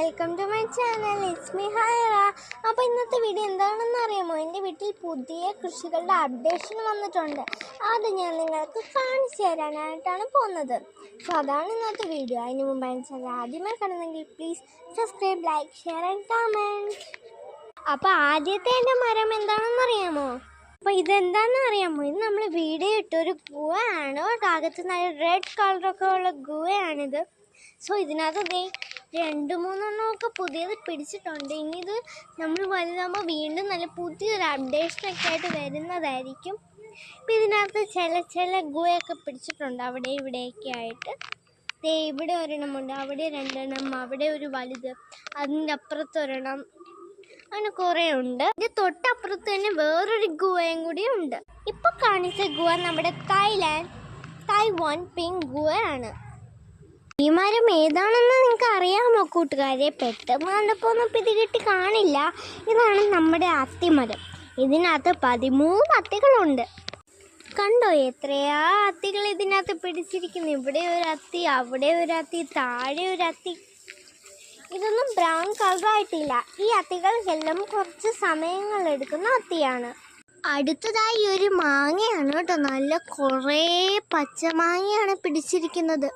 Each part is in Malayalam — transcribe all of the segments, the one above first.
Welcome to my channel. It's me Haira. അപ്പോൾ ഇന്നത്തെ വീഡിയോ എന്താണെന്ന് അറിയാമോ? എൻ്റെ വീട്ടിൽ പുതിയ കൃഷികളുടെ അപ്ഡേഷൻ വന്നിട്ടുണ്ട്. അത് ഞാൻ നിങ്ങൾക്ക് കാണിച്ചു തരാനായിട്ടാണ് പോകുന്നത്. സോ അതാണ് ഇന്നത്തെ വീഡിയോ. അതിന് മുമ്പ് എൻ്റെ ചാനൽ ആദ്യമായി കാണുന്നെങ്കിൽ please subscribe, like, share and comment. അപ്പോൾ ആദ്യത്തെ എൻ്റെ മരം എന്താണെന്ന് അറിയാമോ? അപ്പോൾ ഇതെന്താണെന്ന് അറിയാമോ? ഇത് നമ്മൾ വീഡിയോ ഇട്ടൊരു ഗുവയാണ്. അകത്ത് നല്ല റെഡ് കളറൊക്കെ ഉള്ള ഗുവയാണിത്. സോ ഇതിനകത്ത് 2-3 പുതിയത് പിടിച്ചിട്ടുണ്ട്. ഇനി ഇത് നമ്മൾ വലുതാകുമ്പോൾ വീണ്ടും നല്ല പുതിയൊരു അപ്ഡേഷനൊക്കെ ആയിട്ട് വരുന്നതായിരിക്കും. ഇപ്പം ഇതിനകത്ത് ചില ഗുവയൊക്കെ പിടിച്ചിട്ടുണ്ട് അവിടെ ഇവിടെയൊക്കെ ആയിട്ട്. ഇവിടെ ഒരെണ്ണമുണ്ട്, അവിടെ 2 അവിടെ ഒരു വലുത്, അതിൻ്റെ അപ്പുറത്തൊരെണ്ണം, അങ്ങനെ കുറേ ഉണ്ട്. ഇത് തൊട്ടപ്പുറത്ത് തന്നെ വേറൊരു ഗുവയും കൂടി ഉണ്ട്. ഇപ്പം കാണിച്ച ഗുവ നമ്മുടെ തായ്വാൻ പിങ്ക് ഗുവയാണ്. ഈ മരം ഏതാണെന്ന് നിങ്ങൾക്ക് അറിയാമോ കൂട്ടുകാരെ? പെട്ടെന്ന് കണ്ടപ്പോൾ ഒന്നും പിടികിട്ടി കാണില്ല. ഇതാണ് നമ്മുടെ അത്തിമരം. ഇതിനകത്ത് 13 അത്തികളുണ്ട്. കണ്ടോ എത്രയാ അത്തികൾ ഇതിനകത്ത് പിടിച്ചിരിക്കുന്നു? ഇവിടെ ഒരു അത്തി, അവിടെ ഒരു അത്തി, താഴെ ഒരു അത്തി. ഇതൊന്നും ബ്രൗൺ കളറായിട്ടില്ല. ഈ അത്തികൾക്കെല്ലാം കുറച്ച് സമയങ്ങൾ എടുക്കുന്ന അത്തിയാണ്. അടുത്തതായി ഒരു മാങ്ങയാണ് കേട്ടോ. നല്ല കുറേ പച്ചമാങ്ങയാണ് പിടിച്ചിരിക്കുന്നത്.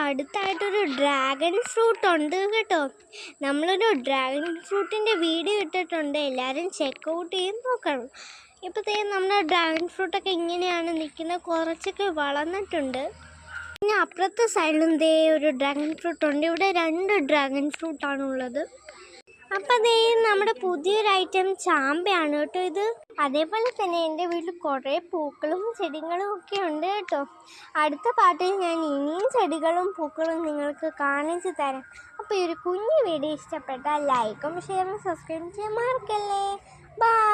അടുത്തായിട്ടൊരു ഡ്രാഗൺ ഫ്രൂട്ട് ഉണ്ട് കേട്ടോ. നമ്മളൊരു ഡ്രാഗൺ ഫ്രൂട്ടിൻ്റെ വീഡിയോ ഇട്ടിട്ടുണ്ട്, എല്ലാവരും ചെക്കൗട്ട് ചെയ്ത് നോക്കണം. ഇപ്പോഴത്തേ നമ്മുടെ ഡ്രാഗൺ ഫ്രൂട്ടൊക്കെ ഇങ്ങനെയാണ് നിൽക്കുന്നത്, കുറച്ചൊക്കെ വളർന്നിട്ടുണ്ട്. പിന്നെ അപ്പുറത്തെ സൈഡിലും ഒരു ഡ്രാഗൺ ഫ്രൂട്ട് ഉണ്ട്. ഇവിടെ 2 ഡ്രാഗൺ ഫ്രൂട്ടാണുള്ളത്. അപ്പം നമ്മുടെ പുതിയൊരു ഐറ്റം ചാമ്പയാണ് കേട്ടോ ഇത്. അതേപോലെ തന്നെ എൻ്റെ വീട്ടിൽ കുറേ പൂക്കളും ചെടികളും ഒക്കെ ഉണ്ട് കേട്ടോ. അടുത്ത പാട്ടിൽ ഞാൻ ഇനിയും ചെടികളും പൂക്കളും നിങ്ങൾക്ക് കാണിച്ചു തരാം. അപ്പോൾ ഈ ഒരു കുഞ്ഞു വീഡിയോ ഇഷ്ടപ്പെട്ടാൽ ലൈക്കും ഷെയറും സബ്സ്ക്രൈബ് ചെയ്യാൻ മറക്കല്ലേ. ബൈ.